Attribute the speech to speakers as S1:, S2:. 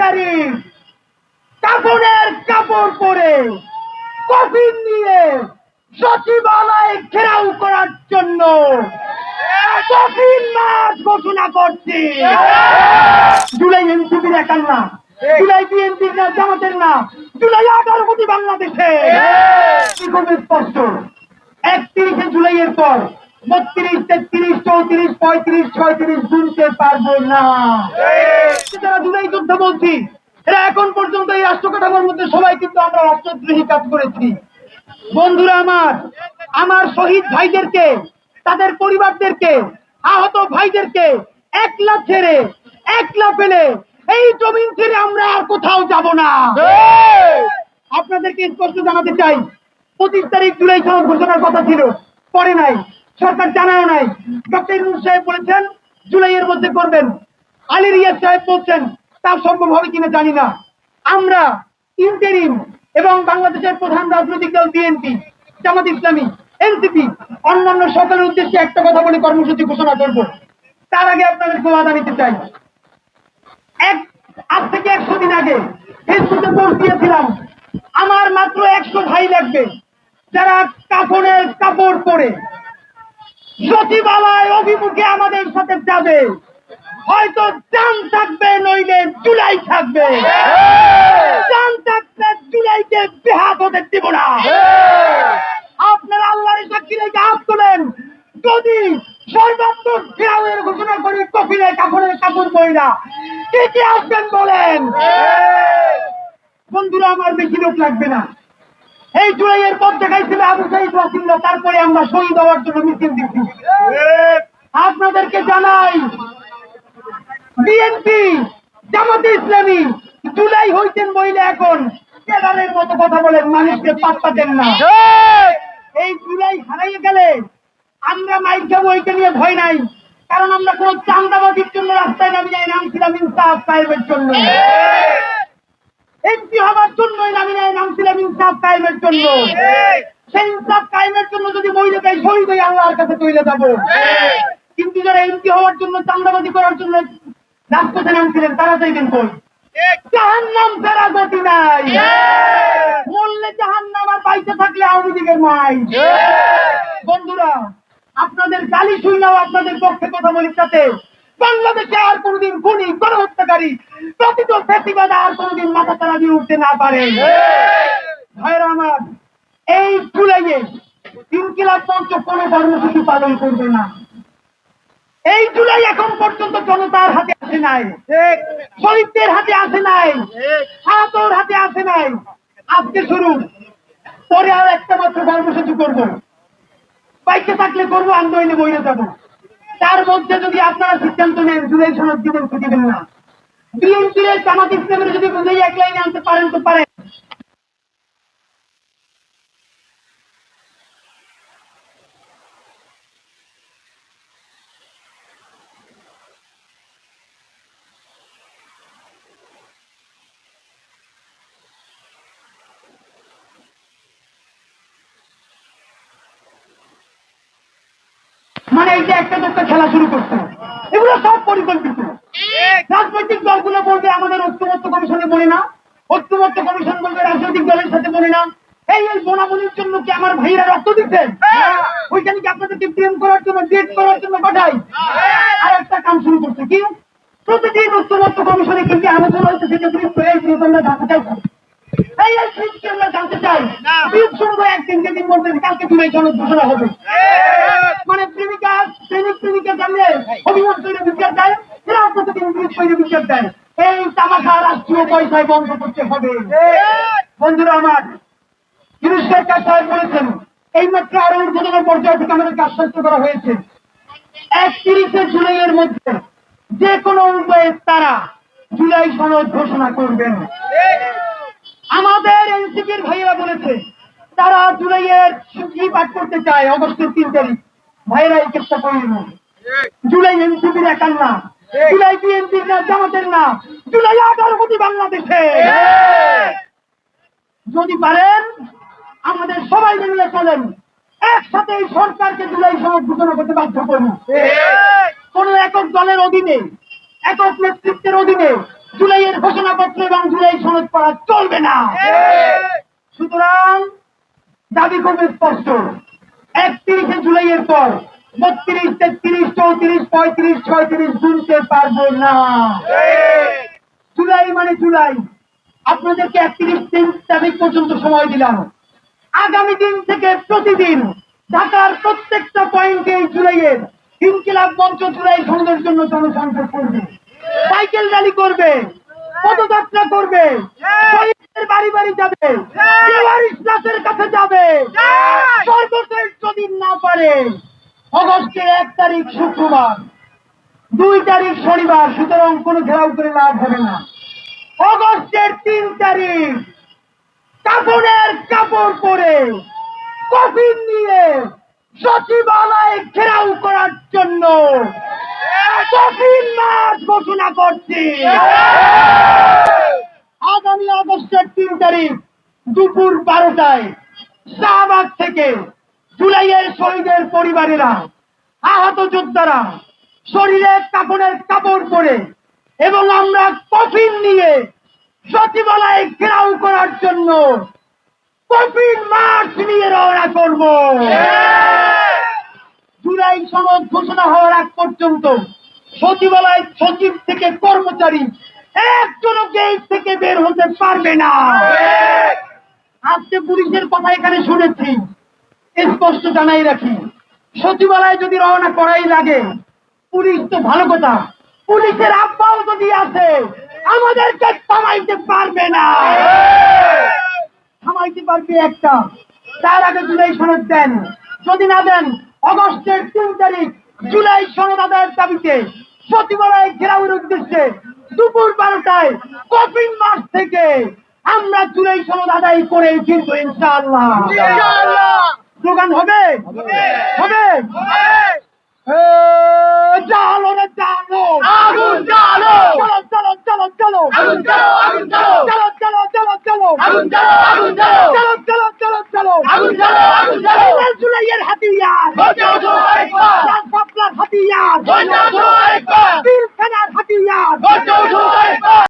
S1: তারিখ কাপড়ের কাপড় পরে কফিন নিয়ে সচিবালয় ঘেরাও করার জন্য কফিন মাস ঘোষণা করছি। জুলাই এনসিপির একার না, জুলাই বিএনপির না, জামাতের না, জুলাই 18 কোটি বাংলাদেশে খুবই স্পষ্ট। 31 জুলাইয়ের পর 32, 33, 34, 35, 36 গুনতে পারবো না। যারা জুলাই যোদ্ধা বলছি, এরা এখন পর্যন্ত এই রাষ্ট্র কাঠামোর মধ্যে সবাই কিন্তু আমরা রাষ্ট্রদ্রোহী কাজ করেছি। বন্ধুরা আমার শহীদ ভাইদেরকে, তাদের পরিবারদেরকে, আহত ভাইদেরকে একলা ছেড়ে, একলা ফেলে এই জমিন ছেড়ে আমরা আর কোথাও যাব না। আপনাদেরকে স্পষ্ট জানাতে চাই, 25 তারিখ জুলাই সনদ ঘোষণার কথা ছিল, করে নাই, সরকার জানাও নাই। ডক্টর ইউনূস সাহেব বলেছেন জুলাইয়ের মধ্যে করবেন, আলী রিয়াজ সাহেব বলছেন তা সম্ভব হবে কিনা জানি না। আমরা ইন্টারিম এবং বাংলাদেশের প্রধান রাজনৈতিক দল বিএনপি, জামাত ইসলামী, এনসিপি, অন্যান্য সকলের উদ্দেশ্যে একটা কথা বলে কর্মসূচি ঘোষণা করব। তার আগে আপনাদেরকে ওয়াদা নিতে চাই, আজ থেকে 100 দিন আগে ফেসবুকে পোস্ট দিয়েছিলাম, আমার মাত্র 100 ভাই লাগবে যারা কাপড়ের কাপড় পরে সচিবালয় অভিমুখে আমাদের সাথে যাবে। হয়তো জান থাকবে, নইলে জুলাই থাকবে। জান থাকবে, জুলাইকে বেহাত হতে দিব না। আপনারা আল্লাহর সাক্ষী রেখে হাত তোলেন, যদি সর্বাত্মক ঘেরাওয়ের ঘোষণা করি কফিলে কাপড়ের কাপড় পরিরা কে কে আসবেন বলেন। বন্ধুরা আমার, বেশি লোক লাগবে না। এই জুলাইয়ের পথ দেখাইছিল আবু সাইদ ওয়াসিল্লাহ, তারপরে আমরা শহীদ হওয়ার জন্য মিছিল দিচ্ছি। আপনাদেরকে জানাই, বিএনপি, জামাতে ইসলামী জুলাই হইতেন বইলে এখন কেদারের মতো কথা বলেন, মানুষকে পাত্তা দেন না। এই জুলাই হারাইয়ে গেলে আমরা মাইর খাবো, ওইটা নিয়ে ভয় নাই, কারণ আমরা কোন চান্দাবাজির জন্য রাস্তায় নামি যাই, নামছিলাম ইনসাফ কায়েমের জন্য। এমপি হবার জন্যই নামি নাই, নামছিলাম ইনসাফ কায়েমের জন্য। সেই ইনসাফ কায়েমের জন্য যদি মহিলা চাই, শহীদ হয়ে আল্লাহর কাছে তৈরি যাবো। কিন্তু যারা এমপি হওয়ার জন্য, চান্দাবাজি করার জন্য রাজপথে নামছিলেন, তারা চাইবেন কই? জাহান্নাম ছাড়া গতি নাই। মরলে জাহান্নাম, আর বাইতে থাকলে আওয়ামী লীগের মাই। বন্ধুরা, আপনাদের গালি শুনলেও আপনাদের পক্ষে কথা বলি, তাতে বাংলাদেশে আর কোনদিন খুনি, গণহত্যাকারী, প্রকৃত ফ্যাসিবাদ আর কোনদিন মাথা চাড়া দিয়ে উঠতে না পারে। ভাইরা আমার, এই জুলাইয়ে ইনকিলাব মঞ্চ কোনো কর্মসূচি পালন করবে না। এই জুলাই এখন পর্যন্ত জনতার হাতে আসে নাই, শহীদদের হাতে আসে নাই, আহতর হাতে আসে নাই। আজকে শুরু, পরে আর একটা মাত্র কর্মসূচি করবো, বাইকে থাকলে করবো, আন্দোলনে বইরে যাব। তার মধ্যে যদি আপনারা সিদ্ধান্ত নেন জুলাই সনদ দিবেন কি দিবেন না, বিএনপির, জামাত ইসলামের যদি বুঝেই এক লাইনে আনতে পারেন তো পারেন। মানে এই যে একটা দলটা খেলা শুরু করছে, এগুলো সব পরিকল্পিত। রাজনৈতিক দলগুলো বলবে আমাদের ঐক্যমত্য কমিশনে বলে না, ঐক্যমত্য কমিশন বলবে রাজনৈতিক দলের সাথে বলে না। এই বোনাবনির জন্য কি আমার ভাইরা রক্ত দিচ্ছেন? ওইখানে কি আপনাদেরকে প্রেম করার জন্য, ডেট করার জন্য পাঠাই? আর একটা কাম শুরু করছে কি, প্রতিদিন ঐক্যমত্য কমিশনে কিন্তু আলোচনা হচ্ছে, আমরা জানতে চাই, আমরা জানতে চাই একদিন যেদিন বলবেন কালকে জুলাই সনদ ঘোষণা হবে। মানে প্রেমিকা, প্রেমিক প্রেমিকা জানলে অভিমান তৈরি বিচার দেয়, এরা প্রতিদিন তৈরি বিচার দেয়। এই তামাশা রাষ্ট্রীয় পয়সায় বন্ধ করতে হবে। বন্ধুরা আমার, ইউনূস সরকার সাহেব বলেছেন, এই মাত্র আরো ঊর্ধ্বতন পর্যায় থেকে আমাদেরকে আশ্বস্ত করা হয়েছে 31 জুলাইয়ের মধ্যে যে কোনো উপায়ে তারা জুলাই সনদ ঘোষণা করবেন। আমাদের এনসিপির ভাইয়েরা বলেছে তারা জুলাইয়ের কি পাঠ করতে চায়, অগস্টের 3 তারিখ। ভাইয়েরা এই চেষ্টা করেন, জুলাই এনসিপির একার না, জুলাই বিএনপির না, জামাতের না, জুলাই 18 কোটি বাংলাদেশে। যদি পারেন আমাদের সবাই মিলে চলেন, একসাথে এই সরকারকে জুলাই সনদ ঘোষণা করতে বাধ্য করুন। কোন একক দলের অধীনে, একক নেতৃত্বের অধীনে জুলাইয়ের ঘোষণাপত্র এবং জুলাই সনদ পড়া চলবে না। সুতরাং দাবি খুবই স্পষ্ট, 31 জুলাইয়ের পর 32, 33, 34, 35, 36 গুনতে পারবো না। জুলাই মানে জুলাই। আপনাদেরকে 31 তারিখ পর্যন্ত সময় দিলাম। আগামী দিন থেকে প্রতিদিন ঢাকার প্রত্যেকটা পয়েন্টে এই জুলাইয়ের ইনকিলাব মঞ্চ জুলাই সনদের জন্য জনসংযোগ করবে, সাইকেল র্যালি করবে, পদযাত্রা করবে, শহীদদের বাড়ি বাড়ি যাবে, ইসলামের কাছে যাবে। সর্বশেষ যদি না পারে অগস্টের 1 তারিখ শুক্রবার, 2 তারিখ শনিবার, সুতরাং কোনো ঘেরাও করে লাভ হবে না। অগস্টের 3 তারিখ কাপড়ের কাপড় পরে কফিন নিয়ে সচিবালয় ঘেরাও করার জন্য কফিন মাস ঘোষণা করছি। আগামী আগস্টের 3 তারিখ দুপুর 12টায় শাহবাগ থেকে জুলাইয়ের শহীদের পরিবারেরা, আহত যোদ্ধারা শরীরে কাপড়ের কাপড় পরে এবং আমরা কফিন নিয়ে সচিবালয় ঘেরাও করার জন্য কফিন মার্চ নিয়ে রওনা করব। জুলাই সনদ ঘোষণা হওয়ার আগ পর্যন্ত সচিবালয় সচিব থেকে কর্মচারী একজনও গেট থেকে বের হতে পারবে না। আজকে পুলিশের কথা এখানে শুনেছি, স্পষ্ট জানাই রাখি, সচিবালয় যদি রওনা করাই লাগে, পুলিশ তো ভালো কথা, পুলিশের আব্বাও যদি আছে আমাদেরকে থামাইতে পারবে না। থামাইতে পারবে একটা, তার আগে জুলাই সনদ দেন। যদি না দেন, অগস্টের 3 তারিখ জুলাই সনদ আদায়ের দাবিতে সচিবালয় ঘেরাওয়ের উদ্দেশ্যে দুপুর 12টায় কফিন মার্চ থেকে আমরা জুলাই সনদ আদায় করে ফিরবো ইনশাআল্লাহ। স্লোগান হবে হবে।